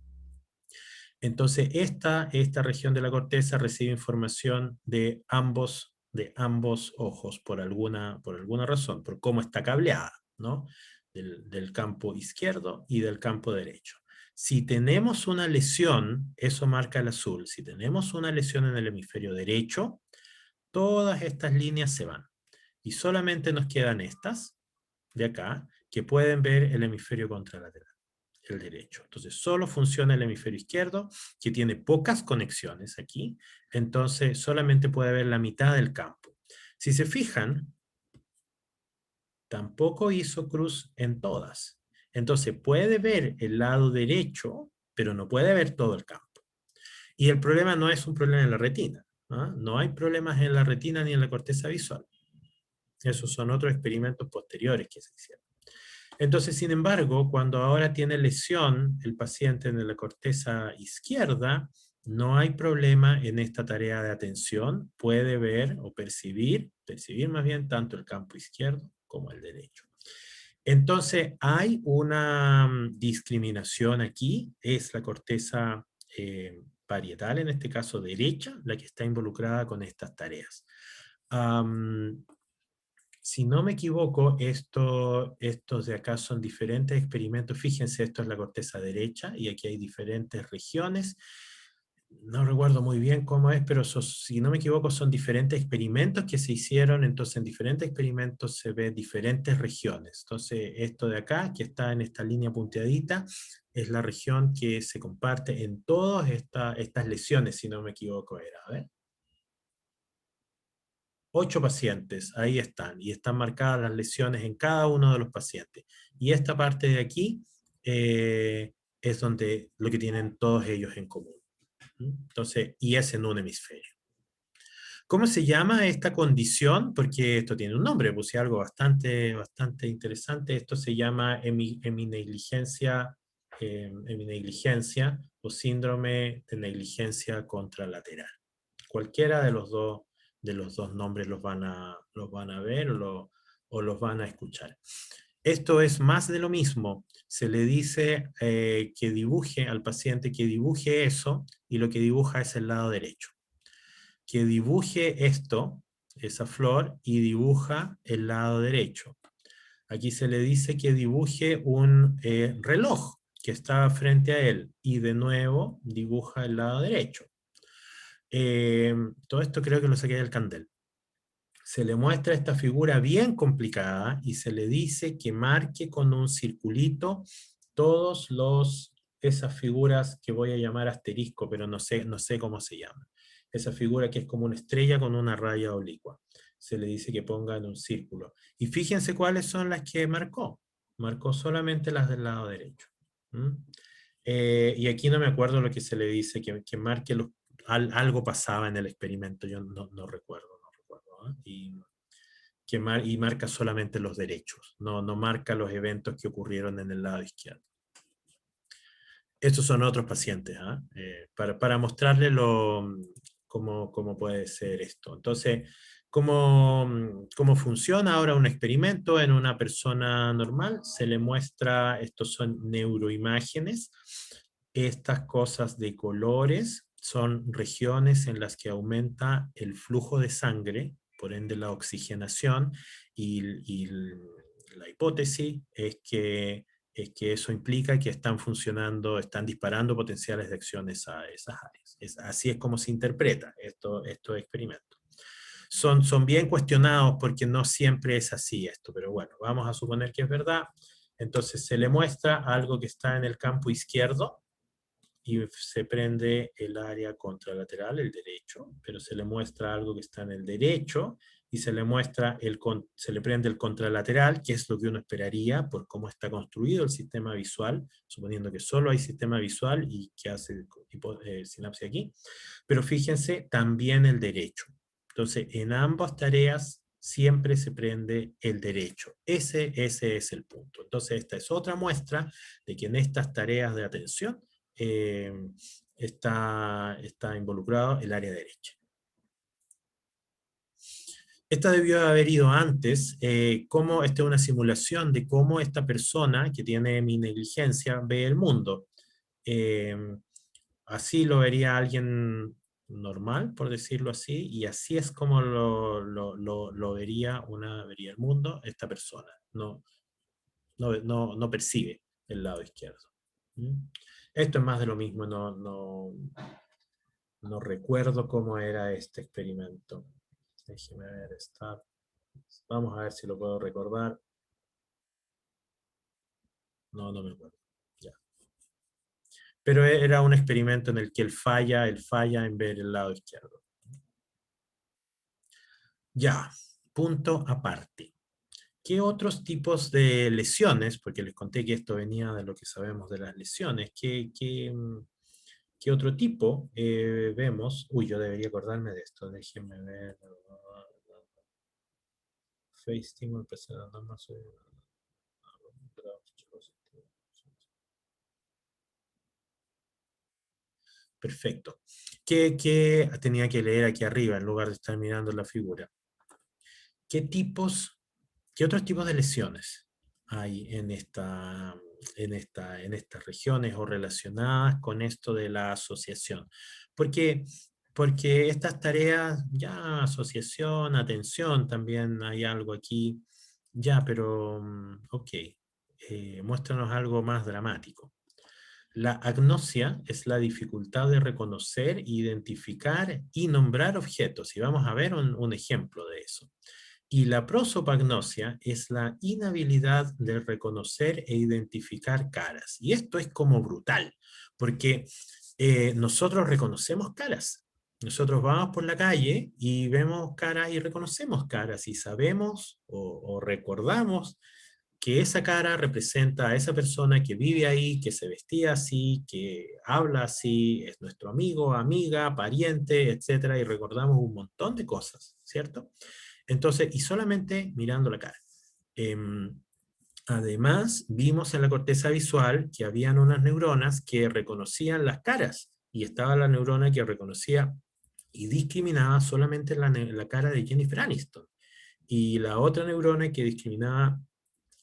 Entonces, esta región de la corteza recibe información de ambos ojos por alguna razón, por cómo está cableada, ¿no? Del campo izquierdo y del campo derecho. Si tenemos una lesión, eso marca el azul, si tenemos una lesión en el hemisferio derecho, todas estas líneas se van. Y solamente nos quedan estas, de acá, que pueden ver el hemisferio contralateral, el derecho. Entonces solo funciona el hemisferio izquierdo, que tiene pocas conexiones aquí, entonces solamente puede ver la mitad del campo. Si se fijan, tampoco hizo cruz en todas. Entonces puede ver el lado derecho, pero no puede ver todo el campo. Y el problema no es un problema en la retina. No hay problemas en la retina ni en la corteza visual. Esos son otros experimentos posteriores que se hicieron. Entonces, sin embargo, cuando ahora tiene lesión el paciente en la corteza izquierda, no hay problema en esta tarea de atención. Puede ver o percibir más bien tanto el campo izquierdo como el derecho. Entonces, hay una discriminación aquí, es la corteza parietal, en este caso derecha, la que está involucrada con estas tareas. Si no me equivoco, estos de acá son diferentes experimentos. Fíjense, esto es la corteza derecha y aquí hay diferentes regiones. No recuerdo muy bien cómo es, pero si no me equivoco son diferentes experimentos que se hicieron. Entonces en diferentes experimentos se ven diferentes regiones. Entonces esto de acá, que está en esta línea punteadita, es la región que se comparte en todas estas lesiones, si no me equivoco era. A ver. 8 pacientes, ahí están, y están marcadas las lesiones en cada uno de los pacientes. Y esta parte de aquí es donde lo que tienen todos ellos en común. Entonces, y es en un hemisferio. ¿Cómo se llama esta condición? Porque esto tiene un nombre, puse algo bastante interesante. Esto se llama heminegligencia o síndrome de negligencia contralateral. Cualquiera de los dos nombres los van a ver o los van a escuchar. Esto es más de lo mismo. Se le dice que dibuje al paciente, que dibuje eso, y lo que dibuja es el lado derecho. Que dibuje esto, esa flor, y dibuja el lado derecho. Aquí se le dice que dibuje un reloj que está frente a él, y de nuevo dibuja el lado derecho. Todo esto creo que lo saqué del Candel. Se le muestra esta figura bien complicada y se le dice que marque con un circulito todos esas figuras que voy a llamar asterisco, pero no sé cómo se llama. Esa figura que es como una estrella con una raya oblicua. Se le dice que ponga en un círculo. Y fíjense cuáles son las que marcó. Marcó solamente las del lado derecho. Y aquí no me acuerdo lo que se le dice, que marque algo pasaba en el experimento, yo no recuerdo. Y marca solamente los derechos, no marca los eventos que ocurrieron en el lado izquierdo. Estos son otros pacientes, para mostrarles cómo puede ser esto. Entonces, ¿cómo funciona ahora un experimento en una persona normal? Se le muestra, estos son neuroimágenes, estas cosas de colores son regiones en las que aumenta el flujo de sangre, por ende la oxigenación, y la hipótesis es que eso implica que están disparando potenciales de acciones a esas áreas. Así es como se interpreta estos experimentos. Son bien cuestionados porque no siempre es así esto, pero bueno, vamos a suponer que es verdad. Entonces se le muestra algo que está en el campo izquierdo, y se prende el área contralateral, el derecho, pero se le muestra algo que está en el derecho, y se le muestra se le prende el contralateral, que es lo que uno esperaría por cómo está construido el sistema visual, suponiendo que solo hay sistema visual y que hace sinapsis aquí. Pero fíjense, también el derecho. Entonces, en ambas tareas siempre se prende el derecho. Ese es el punto. Entonces, esta es otra muestra de que en estas tareas de atención eh, está involucrado el área derecha. Esta debió haber ido antes, como esta es una simulación de cómo esta persona que tiene mi negligencia ve el mundo. Eh, Así lo vería alguien normal, por decirlo así, y así es como vería el mundo esta persona. No percibe el lado izquierdo. ¿Mm? Esto es más de lo mismo, no recuerdo cómo era este experimento. Déjeme ver, vamos a ver si lo puedo recordar. No me acuerdo. Ya. Pero era un experimento en el que él falla en ver el lado izquierdo. Ya, punto aparte. ¿Qué otros tipos de lesiones? Porque les conté que esto venía de lo que sabemos de las lesiones. ¿Qué otro tipo vemos? Uy, yo debería acordarme de esto. Déjenme ver. Face Team, perfecto. ¿Qué tenía que leer aquí arriba en lugar de estar mirando la figura? ¿Qué otros tipos de lesiones hay en estas regiones o relacionadas con esto de la asociación? Porque, porque estas tareas, ya asociación, atención, también hay algo aquí, ya, pero ok, muéstranos algo más dramático. La agnosia es la dificultad de reconocer, identificar y nombrar objetos, y vamos a ver un ejemplo de eso. Y la prosopagnosia es la inhabilidad de reconocer e identificar caras. Y esto es como brutal, porque nosotros reconocemos caras. Nosotros vamos por la calle y vemos caras y reconocemos caras y sabemos o recordamos que esa cara representa a esa persona que vive ahí, que se vestía así, que habla así, es nuestro amigo, amiga, pariente, etcétera, y recordamos un montón de cosas, ¿cierto? Entonces, y solamente mirando la cara. Además, vimos en la corteza visual que habían unas neuronas que reconocían las caras, y estaba la neurona que reconocía y discriminaba solamente la cara de Jennifer Aniston, y la otra neurona que discriminaba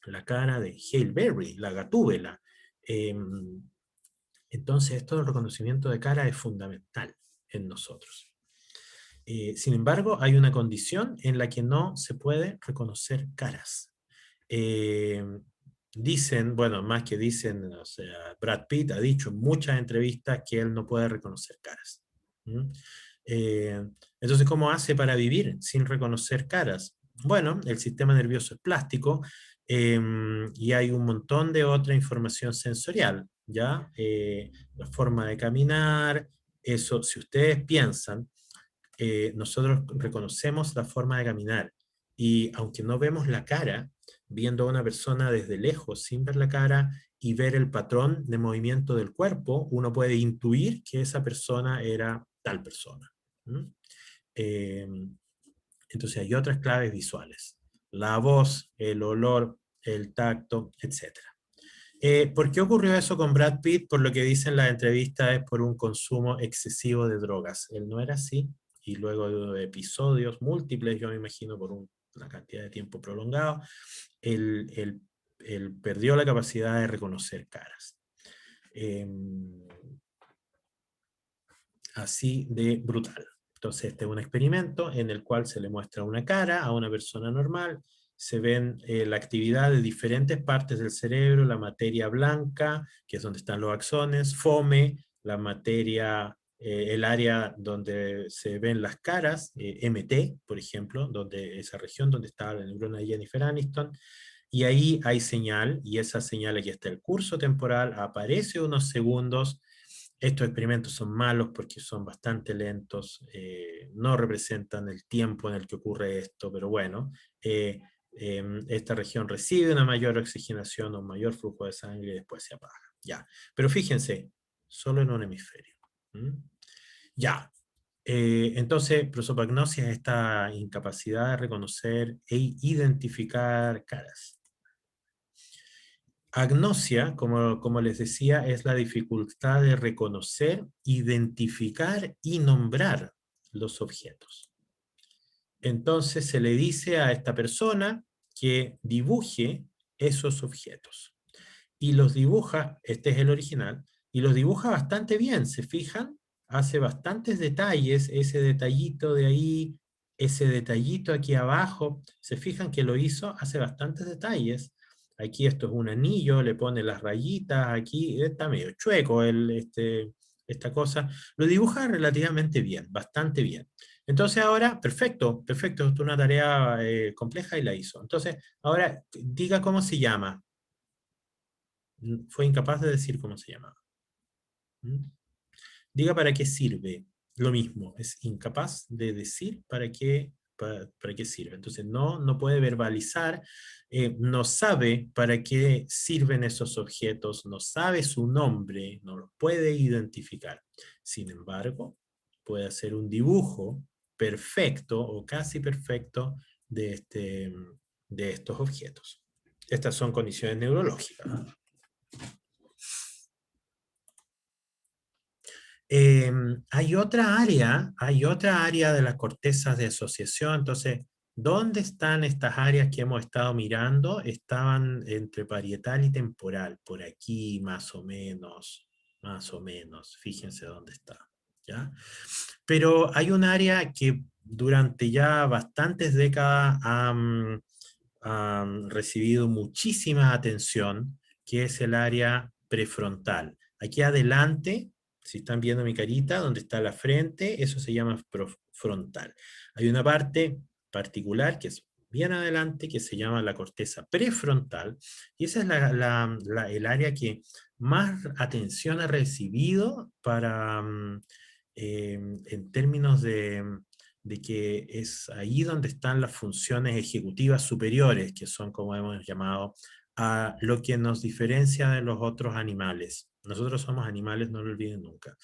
la cara de Halle Berry, la gatúbela. Entonces, esto del reconocimiento de cara es fundamental en nosotros. Sin embargo, hay una condición en la que no se puede reconocer caras. Eh, Dicen, bueno, más que dicen, o sea, Brad Pitt ha dicho en muchas entrevistas que él no puede reconocer caras. ¿Mm? Eh, entonces, ¿cómo hace para vivir sin reconocer caras? Bueno, el sistema nervioso es plástico, y hay un montón de otra información sensorial, ¿ya? La forma de caminar, eso, si ustedes piensan, nosotros reconocemos la forma de caminar, y aunque no vemos la cara, viendo a una persona desde lejos sin ver la cara y ver el patrón de movimiento del cuerpo, uno puede intuir que esa persona era tal persona. ¿Mm? Eh, entonces hay otras claves visuales: la voz, el olor, el tacto, etc. ¿Por qué ocurrió eso con Brad Pitt? Por lo que dicen las entrevistas, es por un consumo excesivo de drogas. Él no era así, y luego de episodios múltiples, yo me imagino por una cantidad de tiempo prolongado, él perdió la capacidad de reconocer caras. Así de brutal. Entonces, este es un experimento en el cual se le muestra una cara a una persona normal, se ven la actividad de diferentes partes del cerebro, la materia blanca, que es donde están los axones, fome, la materia el área donde se ven las caras, MT, por ejemplo, donde esa región donde está la neurona de Jennifer Aniston, y ahí hay señal, y esa señal, aquí está el curso temporal, aparece unos segundos. Estos experimentos son malos porque son bastante lentos, no representan el tiempo en el que ocurre esto, pero bueno, esta región recibe una mayor oxigenación, un mayor flujo de sangre y después se apaga. Ya. Pero fíjense, solo en un hemisferio. ¿Mm? Ya. Entonces, prosopagnosia es esta incapacidad de reconocer e identificar caras. Agnosia, como les decía, es la dificultad de reconocer, identificar y nombrar los objetos. Entonces se le dice a esta persona que dibuje esos objetos. Y los dibuja, este es el original, y los dibuja bastante bien, ¿se fijan? Hace bastantes detalles, ese detallito de ahí, ese detallito aquí abajo, ¿se fijan que lo hizo? Hace bastantes detalles. Aquí esto es un anillo, le pone las rayitas, aquí está medio chueco esta cosa. Lo dibuja relativamente bien, bastante bien. Entonces ahora, perfecto, perfecto, es una tarea compleja y la hizo. Entonces, ahora diga cómo se llama. Fue incapaz de decir cómo se llamaba. ¿Mm? Diga para qué sirve. Lo mismo, es incapaz de decir para qué sirve. Entonces no puede verbalizar, no sabe para qué sirven esos objetos, no sabe su nombre, no los puede identificar. Sin embargo, puede hacer un dibujo perfecto o casi perfecto de estos objetos. Estas son condiciones neurológicas. Hay otra área de la corteza de asociación. Entonces, ¿dónde están estas áreas que hemos estado mirando? Estaban entre parietal y temporal, por aquí más o menos, fíjense dónde está, ¿ya? Pero hay un área que durante ya bastantes décadas han recibido muchísima atención, que es el área prefrontal. Aquí adelante, si están viendo mi carita, donde está la frente, eso se llama frontal. Hay una parte particular que es bien adelante, que se llama la corteza prefrontal, y esa es el área que más atención ha recibido en términos de que es ahí donde están las funciones ejecutivas superiores, que son, como hemos llamado, a lo que nos diferencia de los otros animales. Nosotros somos animales, no lo olviden nunca.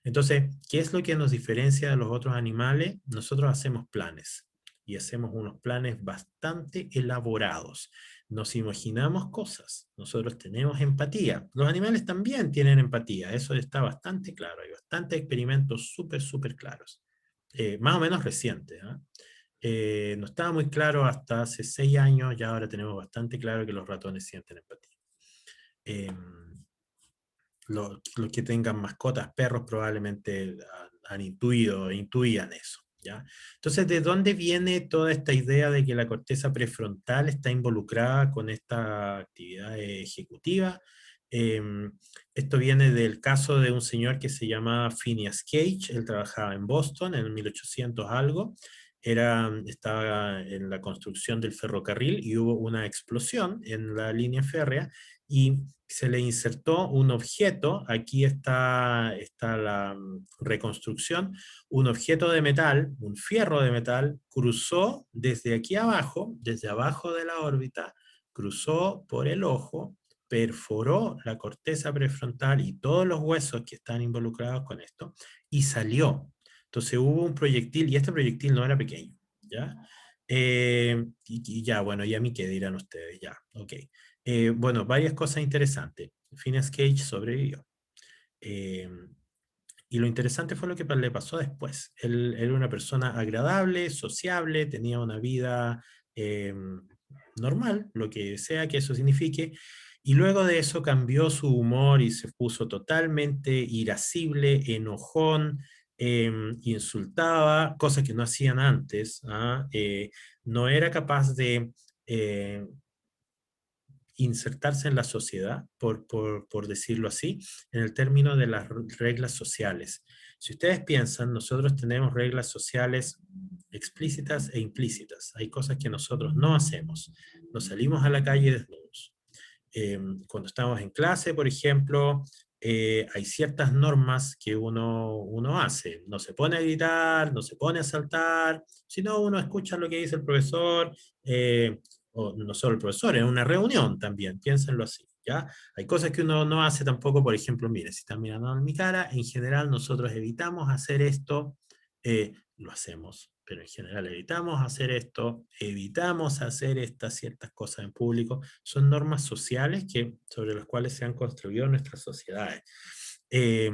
Entonces, ¿qué es lo que nos diferencia de los otros animales? Nosotros hacemos planes, y hacemos unos planes bastante elaborados. Nos imaginamos cosas, nosotros tenemos empatía. Los animales también tienen empatía, eso está bastante claro, hay bastantes experimentos súper claros. Más o menos recientes. No estaba muy claro hasta hace 6 años, ya ahora tenemos bastante claro que los ratones sienten empatía. Los que tengan mascotas, perros, probablemente intuían eso. ¿Ya? Entonces, ¿de dónde viene toda esta idea de que la corteza prefrontal está involucrada con esta actividad ejecutiva? Esto viene del caso de un señor que se llamaba Phineas Gage. Él trabajaba en Boston en 1800 algo, estaba en la construcción del ferrocarril y hubo una explosión en la línea férrea y se le insertó un objeto, aquí está la reconstrucción, un objeto de metal, un fierro de metal, cruzó desde aquí abajo, desde abajo de la órbita, cruzó por el ojo, perforó la corteza prefrontal y todos los huesos que están involucrados con esto, y salió. Entonces hubo un proyectil, y este proyectil no era pequeño, ¿ya? Y ya, bueno, ya a mí qué dirán ustedes, ya, ok. Bueno, varias cosas interesantes. Phineas Gage sobrevivió. Eh, y lo interesante fue lo que le pasó después. Él era una persona agradable, sociable, tenía una vida normal, lo que sea que eso signifique, y luego de eso cambió su humor y se puso totalmente irascible, enojón, insultaba, cosas que no hacían antes. No era capaz de insertarse en la sociedad, por decirlo así, en el término de las reglas sociales. Si ustedes piensan, nosotros tenemos reglas sociales explícitas e implícitas. Hay cosas que nosotros no hacemos. No salimos a la calle desnudos. Cuando estamos en clase, por ejemplo, hay ciertas normas que uno hace. No se pone a gritar, no se pone a saltar, sino uno escucha lo que dice el profesor, o no solo el profesor, en una reunión también, piénsenlo así, ¿ya? Hay cosas que uno no hace tampoco, por ejemplo, mire, si están mirando en mi cara, en general nosotros evitamos hacer esto, lo hacemos, pero en general evitamos hacer esto, evitamos hacer estas ciertas cosas en público, son normas sociales sobre las cuales se han construido nuestras sociedades. Eh,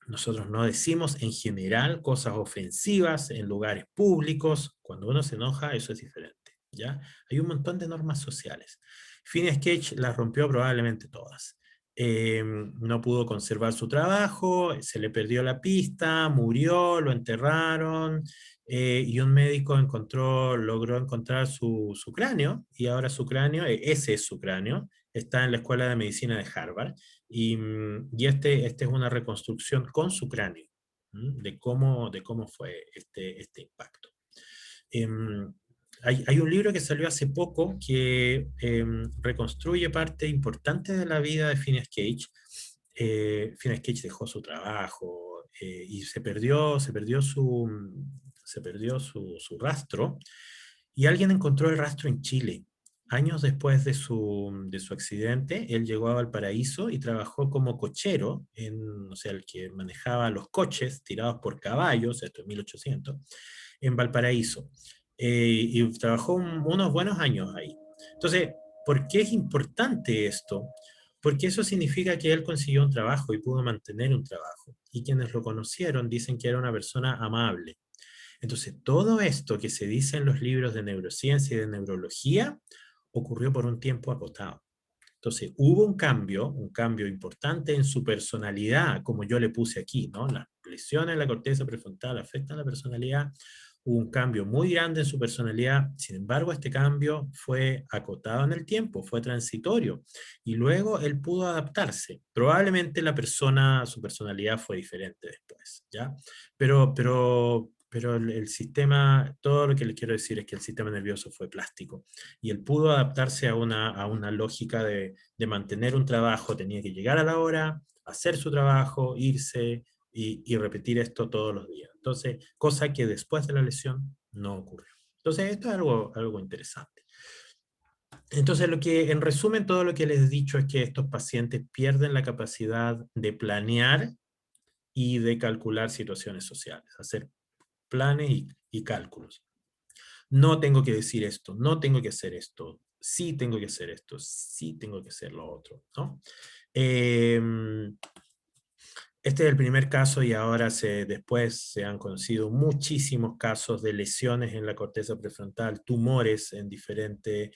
Nosotros no decimos en general cosas ofensivas en lugares públicos. Cuando uno se enoja, eso es diferente, ¿ya? Hay un montón de normas sociales. Phineas Cage las rompió probablemente todas. No pudo conservar su trabajo, se le perdió la pista, murió, lo enterraron, y un médico logró encontrar su cráneo, y ahora su cráneo, ese es su cráneo, está en la Escuela de Medicina de Harvard, y este es una reconstrucción con su cráneo, de cómo fue este impacto. Hay un libro que salió hace poco que reconstruye parte importante de la vida de Phineas Cage. Phineas Cage dejó su trabajo, y se perdió su rastro, y alguien encontró el rastro en Chile. Años después de su accidente, él llegó a Valparaíso y trabajó como cochero, o sea, el que manejaba los coches tirados por caballos, esto en 1800, en Valparaíso. Y trabajó unos buenos años ahí. Entonces, ¿por qué es importante esto? Porque eso significa que él consiguió un trabajo y pudo mantener un trabajo. Y quienes lo conocieron dicen que era una persona amable. Entonces, todo esto que se dice en los libros de neurociencia y de neurología ocurrió por un tiempo acotado. Entonces, hubo un cambio importante en su personalidad, como yo le puse aquí, ¿no? Las lesiones en la corteza prefrontal afectan la personalidad. Hubo un cambio muy grande en su personalidad. Sin embargo, este cambio fue acotado en el tiempo, fue transitorio. Y luego él pudo adaptarse. Probablemente su personalidad fue diferente después, ¿ya? Pero el sistema, todo lo que les quiero decir es que el sistema nervioso fue plástico y él pudo adaptarse a una lógica de mantener un trabajo, tenía que llegar a la hora, hacer su trabajo, irse y repetir esto todos los días. Entonces, cosa que después de la lesión no ocurrió. Entonces, esto es algo interesante. Entonces, en resumen, todo lo que les he dicho es que estos pacientes pierden la capacidad de planear y de calcular situaciones sociales, hacer planes y cálculos. No tengo que decir esto, no tengo que hacer esto, sí tengo que hacer esto, sí tengo que hacer lo otro, ¿no? Este es el primer caso y ahora después se han conocido muchísimos casos de lesiones en la corteza prefrontal, tumores en diferentes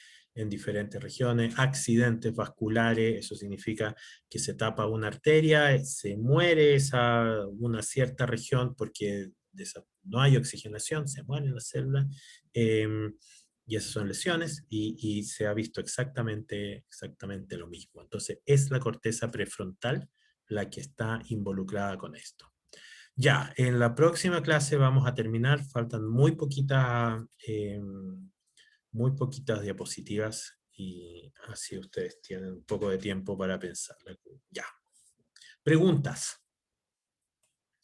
regiones, accidentes vasculares, eso significa que se tapa una arteria, se muere una cierta región porque no hay oxigenación, se mueren las células, y esas son lesiones, y se ha visto exactamente lo mismo. Entonces, es la corteza prefrontal la que está involucrada con esto. Ya, en la próxima clase vamos a terminar, faltan muy poquitas diapositivas, y así ustedes tienen un poco de tiempo para pensar. Ya. Preguntas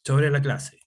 sobre la clase.